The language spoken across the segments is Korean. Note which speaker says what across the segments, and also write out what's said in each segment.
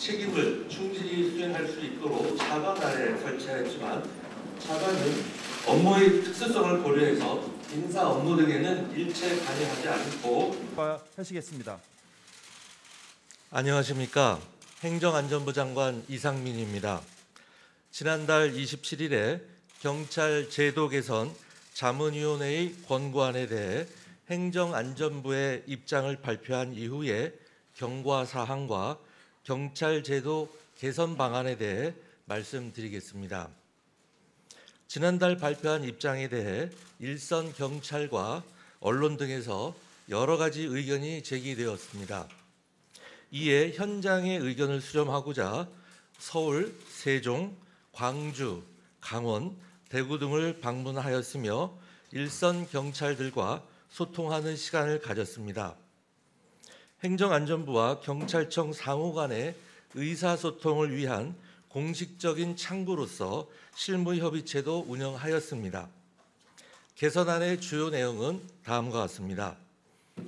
Speaker 1: 책임을 충실히 수행할 수 있도록 차관 아래 설치하였지만 차관은 업무의 특수성을 고려해서 인사 업무 등에는 일체 관여하지 않고
Speaker 2: 하시겠습니다.
Speaker 1: 안녕하십니까. 행정안전부 장관 이상민입니다. 지난달 27일에 경찰 제도 개선 자문위원회의 권고안에 대해 행정안전부의 입장을 발표한 이후에 경과사항과 경찰 제도 개선 방안에 대해 말씀드리겠습니다. 지난달 발표한 입장에 대해 일선 경찰과 언론 등에서 여러 가지 의견이 제기되었습니다. 이에 현장의 의견을 수렴하고자 서울, 세종, 광주, 강원, 대구 등을 방문하였으며 일선 경찰들과 소통하는 시간을 가졌습니다. 행정안전부와 경찰청 상호 간의 의사소통을 위한 공식적인 창구로서 실무협의체도 운영하였습니다. 개선안의 주요 내용은 다음과 같습니다.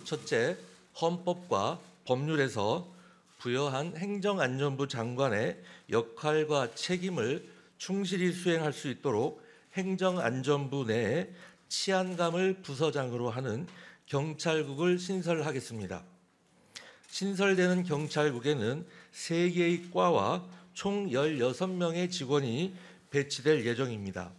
Speaker 1: 첫째, 헌법과 법률에서 부여한 행정안전부 장관의 역할과 책임을 충실히 수행할 수 있도록 행정안전부 내에 치안감을 부서장으로 하는 경찰국을 신설하겠습니다. 신설되는 경찰국에는 3개의 과와 총 16명의 직원이 배치될 예정입니다.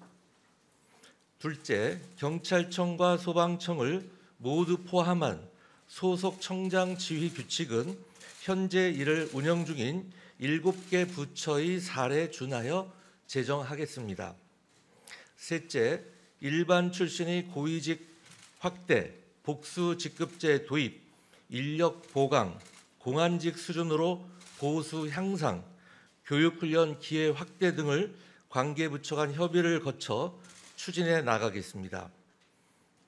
Speaker 1: 둘째, 경찰청과 소방청을 모두 포함한 소속 청장 지휘 규칙은 현재 이를 운영 중인 7개 부처의 사례에 준하여 제정하겠습니다. 셋째, 일반 출신의 고위직 확대, 복수 직급제 도입, 인력 보강, 공안직 수준으로 보수 향상, 교육훈련 기회 확대 등을 관계부처 간 협의를 거쳐 추진해 나가겠습니다.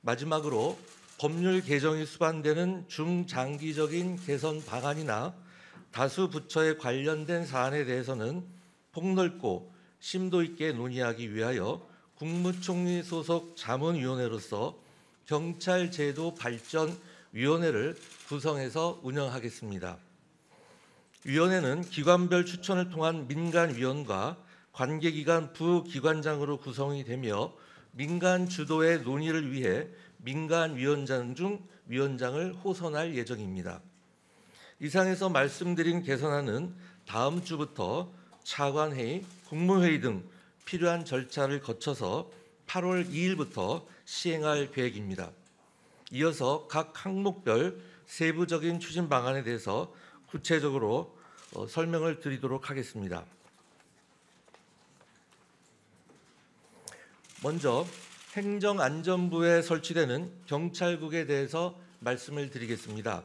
Speaker 1: 마지막으로 법률 개정이 수반되는 중장기적인 개선 방안이나 다수 부처에 관련된 사안에 대해서는 폭넓고 심도 있게 논의하기 위하여 국무총리 소속 자문위원회로서 경찰제도 발전위원회를 구성해서 운영하겠습니다. 위원회는 기관별 추천을 통한 민간위원과 관계기관 부기관장으로 구성이 되며 민간 주도의 논의를 위해 민간위원장 중 위원장을 호선할 예정입니다. 이상에서 말씀드린 개선안은 다음 주부터 차관회의, 국무회의 등 필요한 절차를 거쳐서 8월 2일부터 시행할 계획입니다. 이어서 각 항목별 세부적인 추진 방안에 대해서 구체적으로 설명을 드리도록 하겠습니다. 먼저 행정안전부에 설치되는 경찰국에 대해서 말씀을 드리겠습니다.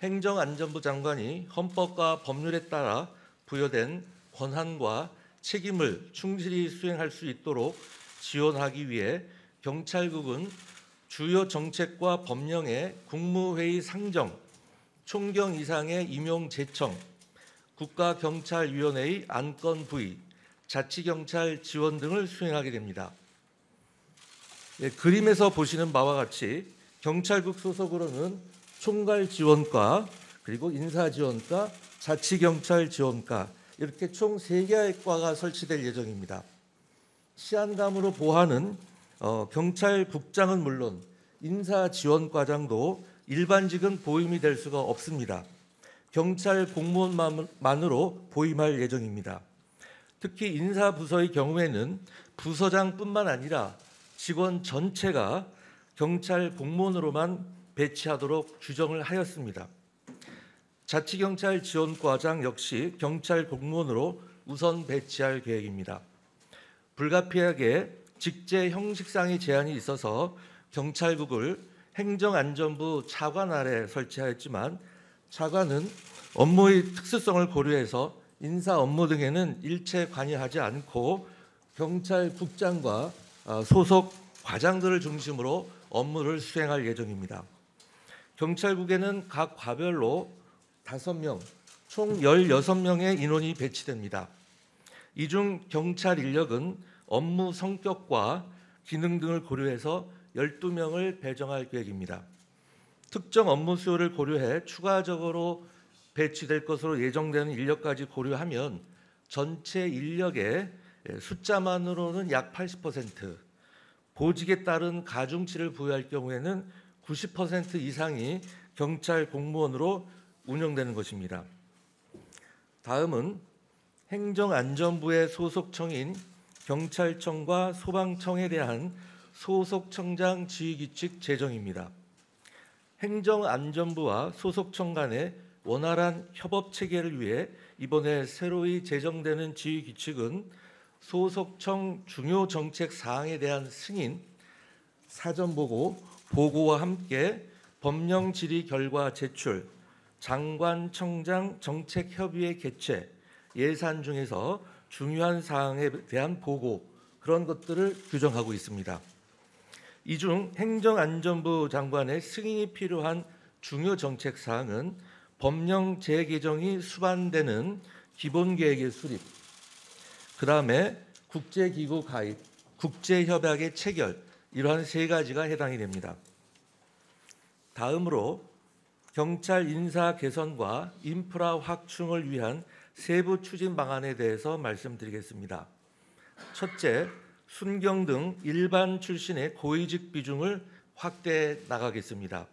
Speaker 1: 행정안전부 장관이 헌법과 법률에 따라 부여된 권한과 책임을 충실히 수행할 수 있도록 지원하기 위해 경찰국은 주요 정책과 법령의 국무회의 상정, 총경 이상의 임용 제청, 국가경찰위원회의 안건 부의, 자치경찰 지원 등을 수행하게 됩니다. 그림에서 보시는 바와 같이 경찰국 소속으로는 총괄지원과 그리고 인사지원과 자치경찰지원과 이렇게 총 3개의 과가 설치될 예정입니다. 치안감으로 보호하는 경찰국장은 물론 인사지원과장도 일반직은 보임이 될 수가 없습니다. 경찰 공무원만으로 보임할 예정입니다. 특히 인사부서의 경우에는 부서장뿐만 아니라 직원 전체가 경찰 공무원으로만 배치하도록 규정을 하였습니다. 자치경찰 지원과장 역시 경찰 공무원으로 우선 배치할 계획입니다. 불가피하게 직제 형식상의 제한이 있어서 경찰국을 행정안전부 차관 아래 설치하였지만 차관은 업무의 특수성을 고려해서 인사 업무 등에는 일체 관여하지 않고 경찰국장과 소속 과장들을 중심으로 업무를 수행할 예정입니다. 경찰국에는 각 과별로 5명, 총 16명의 인원이 배치됩니다. 이 중 경찰 인력은 업무 성격과 기능 등을 고려해서 12명을 배정할 계획입니다. 특정 업무 수요를 고려해 추가적으로 배치될 것으로 예정되는 인력까지 고려하면 전체 인력의 숫자만으로는 약 80%, 보직에 따른 가중치를 부여할 경우에는 90% 이상이 경찰 공무원으로 운영되는 것입니다. 다음은 행정안전부의 소속청인 경찰청과 소방청에 대한 소속청장 지휘규칙 제정입니다. 행정안전부와 소속청 간의 원활한 협업 체계를 위해 이번에 새로이 제정되는 지휘규칙은 소속청 중요 정책 사항에 대한 승인, 사전 보고와 함께 법령 질의 결과 제출, 장관청장 정책협의회 개최, 예산 중에서 중요한 사항에 대한 보고, 그런 것들을 규정하고 있습니다. 이 중 행정안전부 장관의 승인이 필요한 중요 정책 사항은 법령 재개정이 수반되는 기본계획의 수립, 그 다음에 국제기구 가입, 국제협약의 체결, 이러한 세 가지가 해당이 됩니다. 다음으로 경찰 인사 개선과 인프라 확충을 위한 세부 추진 방안에 대해서 말씀드리겠습니다. 첫째, 순경 등 일반 출신의 고위직 비중을 확대해 나가겠습니다.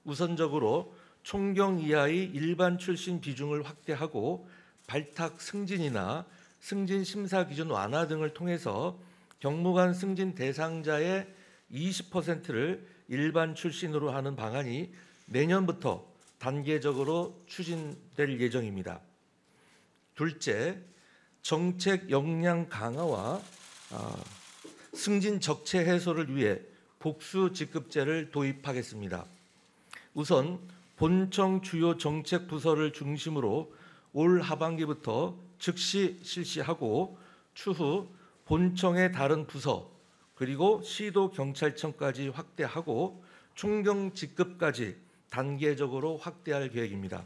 Speaker 1: 우선적으로 총경 이하의 일반 출신 비중을 확대하고 발탁 승진이나 승진 심사 기준 완화 등을 통해서 경무관 승진 대상자의 20%를 일반 출신으로 하는 방안이 내년부터 단계적으로 추진될 예정입니다. 둘째, 정책 역량 강화와 승진 적체 해소를 위해 복수 직급제를 도입하겠습니다. 우선 본청 주요 정책 부서를 중심으로 올 하반기부터 즉시 실시하고 추후 본청의 다른 부서 그리고 시도 경찰청까지 확대하고 총경 직급까지 단계적으로 확대할 계획입니다.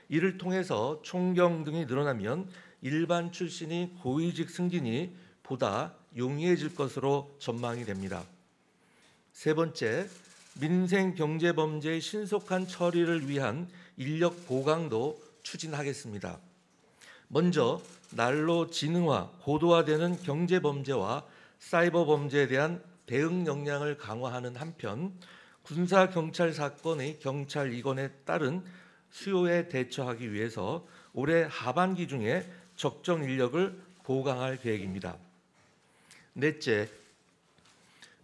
Speaker 1: 이를 통해서 총경 등이 늘어나면 일반 출신이 고위직 승진이 보다 용이해질 것으로 전망이 됩니다. 세 번째, 민생 경제 범죄의 신속한 처리를 위한 인력 보강도 추진하겠습니다. 먼저 날로 지능화, 고도화되는 경제 범죄와 사이버 범죄에 대한 대응 역량을 강화하는 한편 군사 경찰 사건의 경찰 이권에 따른 수요에 대처하기 위해서 올해 하반기 중에 적정 인력을 보강할 계획입니다. 넷째,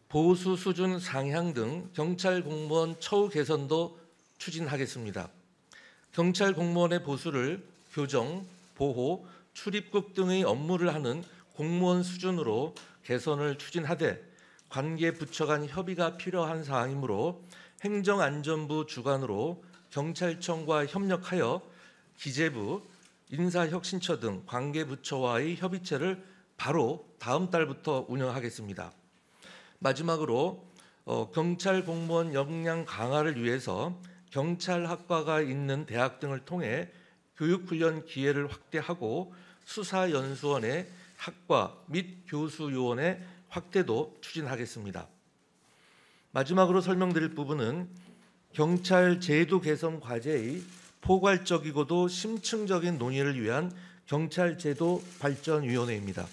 Speaker 1: 보수 수준 상향 등 경찰 공무원 처우 개선도 추진하겠습니다. 경찰 공무원의 보수를 교정, 보호, 출입국 등의 업무를 하는 공무원 수준으로 개선을 추진하되 관계 부처 간 협의가 필요한 사항이므로 행정안전부 주관으로 경찰청과 협력하여 기재부, 인사혁신처 등 관계부처와의 협의체를 바로 다음 달부터 운영하겠습니다. 마지막으로 경찰 공무원 역량 강화를 위해서 경찰학과가 있는 대학 등을 통해 교육훈련 기회를 확대하고 수사연수원의 학과 및 교수요원의 확대도 추진하겠습니다. 마지막으로 설명드릴 부분은 경찰 제도 개선 과제의 포괄적이고도 심층적인 논의를 위한 경찰제도 발전위원회입니다.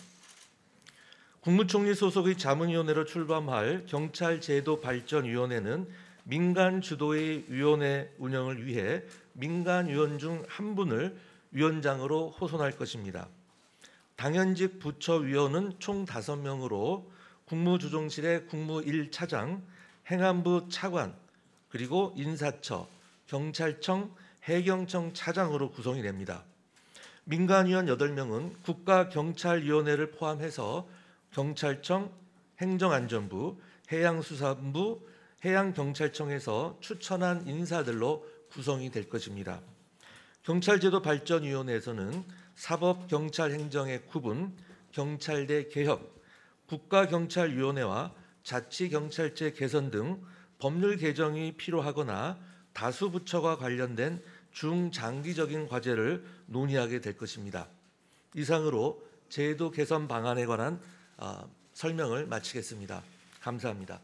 Speaker 1: 국무총리 소속의 자문위원회로 출범할 경찰제도발전위원회는 민간 주도의 위원회 운영을 위해 민간위원 중 한 분을 위원장으로 호선할 것입니다. 당연직 부처위원은 총 5명으로 국무조정실의 국무 1차장, 행안부 차관, 그리고 인사처, 경찰청, 해경청 차장으로 구성이 됩니다. 민간위원 8명은 국가경찰위원회를 포함해서 경찰청, 행정안전부, 해양수산부, 해양경찰청에서 추천한 인사들로 구성이 될 것입니다. 경찰제도발전위원회에서는 사법경찰행정의 구분, 경찰대 개혁, 국가경찰위원회와 자치경찰제 개선 등 법률 개정이 필요하거나 다수 부처가 관련된 중장기적인 과제를 논의하게 될 것입니다. 이상으로 제도 개선 방안에 관한 설명을 마치겠습니다. 감사합니다.